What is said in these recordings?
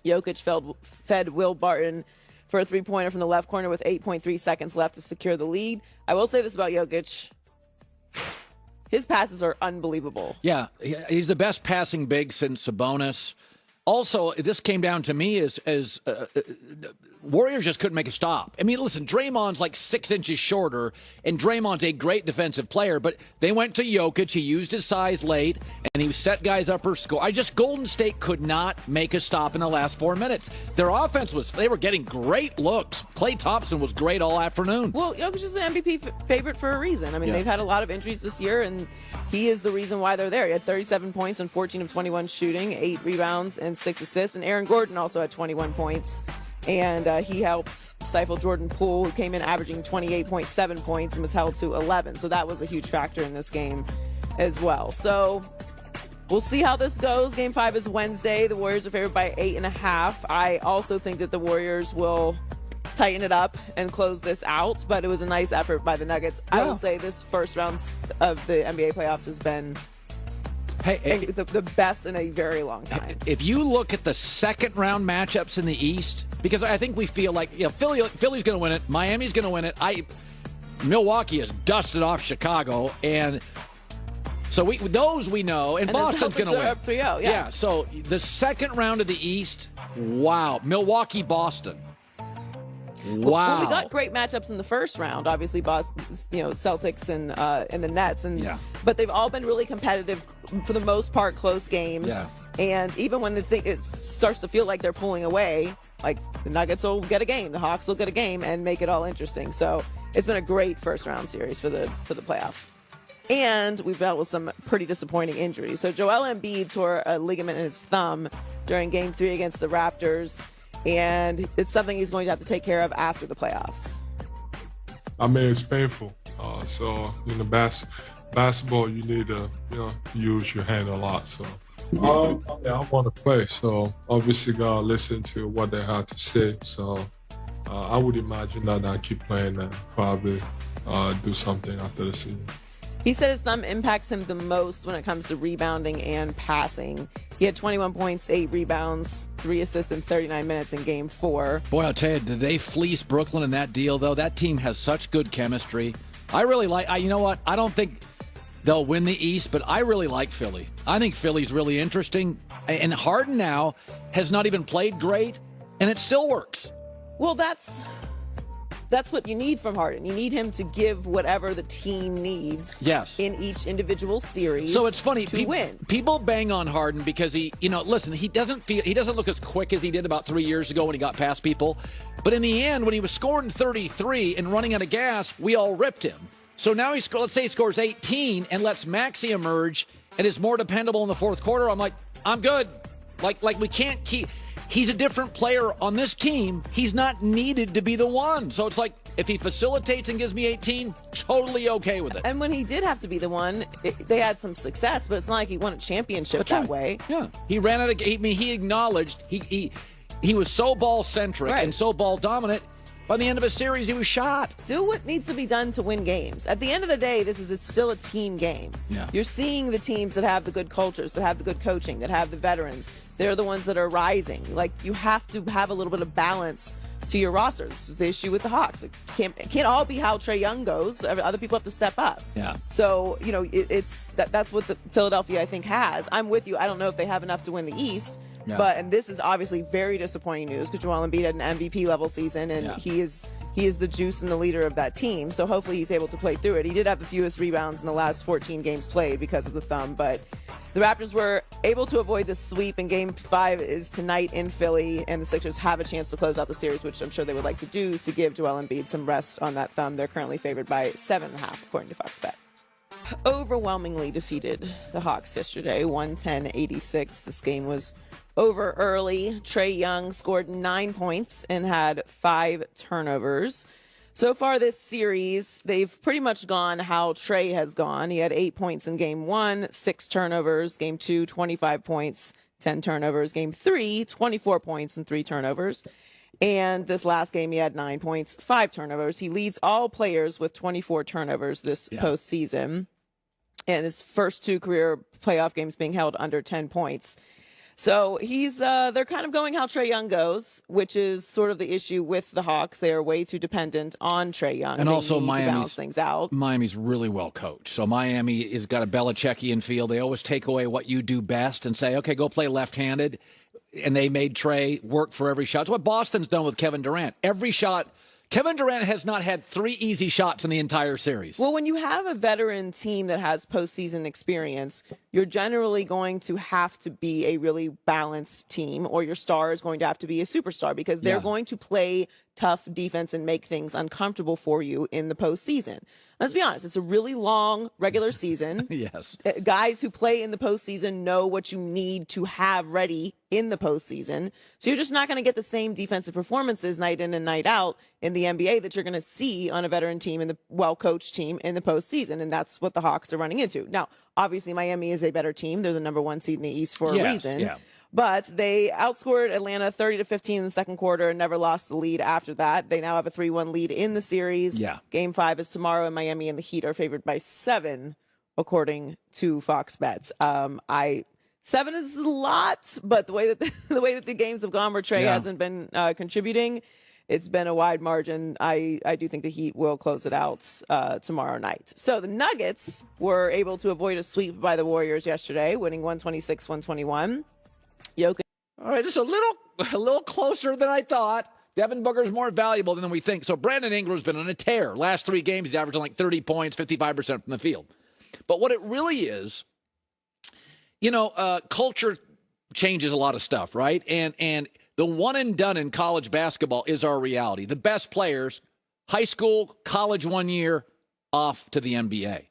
Jokic fed Will Barton for a three-pointer from the left corner with 8.3 seconds left to secure the lead. I will say this about Jokic. His passes are unbelievable. Yeah, he's the best passing big since Sabonis. Also, this came down to me as Warriors just couldn't make a stop. I mean, listen, Draymond's like 6 inches shorter, and Draymond's a great defensive player, but they went to Jokic. He used his size late, and he set guys up for score. Golden State could not make a stop in the last 4 minutes. Their offense they were getting great looks. Klay Thompson was great all afternoon. Well, Jokic is the MVP favorite for a reason. I mean, they've had a lot of injuries this year, and he is the reason why they're there. He had 37 points on 14 of 21 shooting, 8 rebounds, and 6 assists. And Aaron Gordon also had 21 points. And he helped stifle Jordan Poole, who came in averaging 28.7 points and was held to 11. So that was a huge factor in this game as well. So we'll see how this goes. Game 5 is Wednesday. The Warriors are favored by 8.5. I also think that the Warriors will tighten it up and close this out, but it was a nice effort by the Nuggets. Yeah. I will say this first round of the NBA playoffs has been the best in a very long time. If you look at the second round matchups in the East, because I think we feel like Philly's going to win it, Miami's going to win it. Milwaukee has dusted off Chicago, and so we know, and Boston's going to win. Up 3-0, yeah. So the second round of the East, wow, Milwaukee, Boston. Wow. Well, we got great matchups in the first round. Obviously, Boston, Celtics and the Nets, but they've all been really competitive for the most part, close games. Yeah. And even when it starts to feel like they're pulling away, like the Nuggets will get a game, the Hawks will get a game, and make it all interesting. So it's been a great first round series for the playoffs. And we've dealt with some pretty disappointing injuries. So Joel Embiid tore a ligament in his thumb during Game 3 against the Raptors. And it's something he's going to have to take care of after the playoffs. I mean, it's painful. So in the basketball, you need to use your hand a lot. So I want to play. So obviously, gotta listen to what they have to say. So I would imagine that I keep playing and probably do something after the season. He said his thumb impacts him the most when it comes to rebounding and passing. He had 21 points, 8 rebounds, 3 assists in 39 minutes in Game 4. Boy, I'll tell you, did they fleece Brooklyn in that deal, though? That team has such good chemistry. I really like – you know what? I don't think they'll win the East, but I really like Philly. I think Philly's really interesting. And Harden now has not even played great, and it still works. Well, that's what you need from Harden. You need him to give whatever the team needs in each individual series. So it's funny to win. People bang on Harden because he doesn't look as quick as he did about 3 years ago when he got past people. But in the end, when he was scoring 33 and running out of gas, we all ripped him. So now let's say he scores 18 and lets Maxey emerge and is more dependable in the fourth quarter. I'm like, I'm good. Like we can't keep. He's a different player on this team. He's not needed to be the one. So it's like, if he facilitates and gives me 18, totally okay with it. And when he did have to be the one, they had some success, but it's not like he won a championship that way. Yeah. He ran out of game. I mean, he acknowledged he was so ball-centric and so ball-dominant. By the end of a series, he was shot. Do what needs to be done to win games. At the end of the day, it's still a team game. Yeah. You're seeing the teams that have the good cultures, that have the good coaching, that have the veterans. They're the ones that are rising. Like, you have to have a little bit of balance to your roster. This is the issue with the Hawks. It can't all be how Trae Young goes. Other people have to step up. Yeah. So, that's what the Philadelphia, I think, has. I'm with you. I don't know if they have enough to win the East. Yeah. And this is obviously very disappointing news because Joel Embiid had an MVP level season, and he is the juice and the leader of that team. So hopefully he's able to play through it. He did have the fewest rebounds in the last 14 games played because of the thumb, but the Raptors were able to avoid the sweep, and Game 5 is tonight in Philly, and the Sixers have a chance to close out the series, which I'm sure they would like to do to give Joel Embiid some rest on that thumb. They're currently favored by 7.5, according to Fox Bet. Overwhelmingly defeated the Hawks yesterday, 110-86. This game was over early. Trae Young scored 9 points and had 5 turnovers. So far this series, they've pretty much gone how Trae has gone. He had 8 points in Game 1, 6 turnovers. Game 2, 25 points, 10 turnovers. Game 3, 24 points and 3 turnovers. And this last game, he had 9 points, 5 turnovers. He leads all players with 24 turnovers this postseason. And his first 2 career playoff games being held under 10 points. So they're kind of going how Trae Young goes, which is sort of the issue with the Hawks. They are way too dependent on Trae Young. And they also need to balance things out. Miami's really well coached. So Miami has got a Belichickian feel. They always take away what you do best and say, okay, go play left-handed. And they made Trae work for every shot. It's what Boston's done with Kevin Durant. Every shot. Kevin Durant has not had 3 easy shots in the entire series. Well, when you have a veteran team that has postseason experience, you're generally going to have to be a really balanced team, or your star is going to have to be a superstar because they're going to play tough defense and make things uncomfortable for you in the postseason. Let's be honest, it's a really long regular season. Yes. Guys who play in the postseason know what you need to have ready in the postseason. So you're just not going to get the same defensive performances night in and night out in the NBA that you're going to see on a veteran team and the well-coached team in the postseason. And that's what the Hawks are running into. Now, obviously, Miami is a better team. They're the number 1 seed in the East for a reason. Yeah. But they outscored Atlanta 30-15 in the second quarter and never lost the lead after that. They now have a 3-1 lead in the series. Yeah. Game 5 is tomorrow, and Miami and the Heat are favored by 7, according to Fox Bets. 7 is a lot, but the way that the games have gone where Trae hasn't been contributing, it's been a wide margin. I do think the Heat will close it out tomorrow night. So the Nuggets were able to avoid a sweep by the Warriors yesterday, winning 126-121. Jokic. All right, just a little closer than I thought. Devin Booker's more valuable than we think. So Brandon Ingram's been on a tear. Last 3 games, he's averaging like 30 points, 55% from the field. But what it really is, culture changes a lot of stuff, right? And the one and done in college basketball is our reality. The best players, high school, college 1 year, off to the NBA.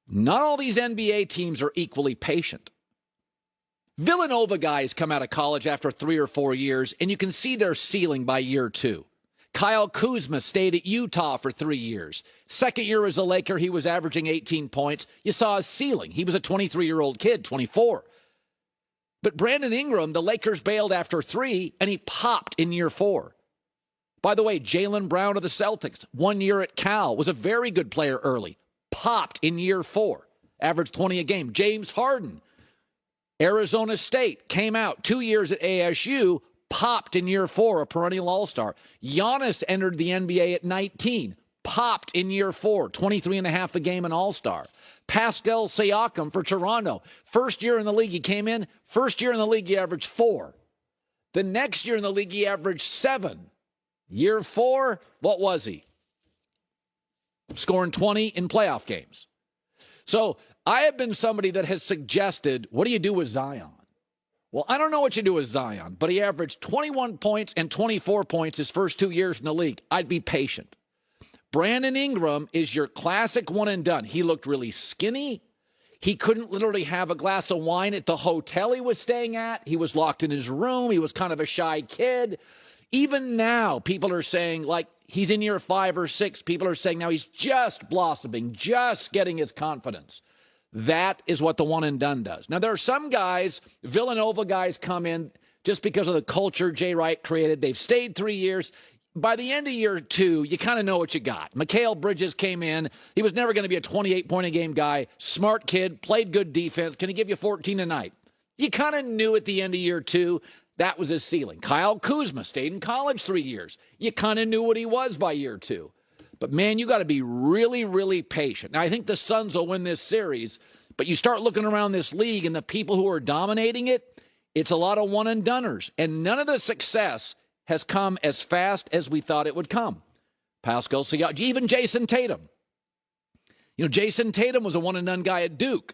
Not all these NBA teams are equally patient. Villanova guys come out of college after 3 or 4 years, and you can see their ceiling by year 2. Kyle Kuzma stayed at Utah for 3 years. Second year as a Laker, he was averaging 18 points. You saw his ceiling. He was a 23-year-old kid, 24. But Brandon Ingram, the Lakers bailed after 3, and he popped in year 4. By the way, Jaylen Brown of the Celtics, 1 year at Cal, was a very good player early. Popped in year 4. Averaged 20 a game. James Harden, Arizona State, came out 2 years at ASU, popped in year 4, a perennial all-star. Giannis entered the NBA at 19, popped in year 4, 23 and a half a game, an all-star. Pascal Siakam for Toronto, first year in the league he came in, first year in the league he averaged 4. The next year in the league he averaged 7. Year 4, what was he? Scoring 20 in playoff games. So I have been somebody that has suggested, what do you do with Zion? Well, I don't know what you do with Zion, but he averaged 21 points and 24 points his first 2 years in the league. I'd be patient. Brandon Ingram is your classic one and done. He looked really skinny. He couldn't literally have a glass of wine at the hotel he was staying at. He was locked in his room. He was kind of a shy kid. Even now, people are saying, like, he's in year 5 or 6. People are saying now he's just blossoming, just getting his confidence. That is what the one and done does. Now, there are some guys, Villanova guys come in just because of the culture Jay Wright created. They've stayed 3 years. By the end of year 2, you kind of know what you got. Mikal Bridges came in. He was never going to be a 28-point-a-game guy. Smart kid, played good defense. Can he give you 14 a night? You kind of knew at the end of year 2 that was his ceiling. Kyle Kuzma stayed in college 3 years. You kind of knew what he was by year 2. But, man, you got to be really, really patient. Now, I think the Suns will win this series, but you start looking around this league and the people who are dominating it, it's a lot of one-and-doners. And none of the success has come as fast as we thought it would come. Pascal Siakam, even Jason Tatum. Jason Tatum was a one-and-done guy at Duke,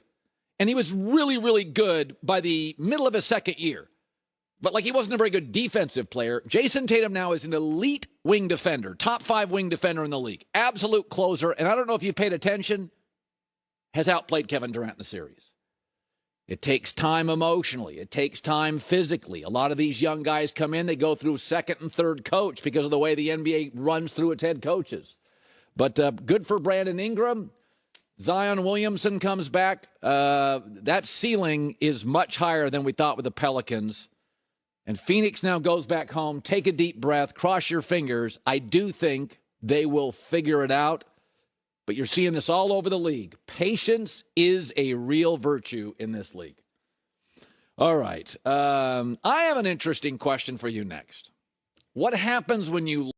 and he was really, really good by the middle of his second year. But, he wasn't a very good defensive player. Jason Tatum now is an elite wing defender, top 5 wing defender in the league, absolute closer. And I don't know if you paid attention, has outplayed Kevin Durant in the series. It takes time emotionally. It takes time physically. A lot of these young guys come in, they go through second and third coach because of the way the NBA runs through its head coaches. But good for Brandon Ingram. Zion Williamson comes back. That ceiling is much higher than we thought with the Pelicans. And Phoenix now goes back home. Take a deep breath. Cross your fingers. I do think they will figure it out. But you're seeing this all over the league. Patience is a real virtue in this league. All right. I have an interesting question for you next. What happens when you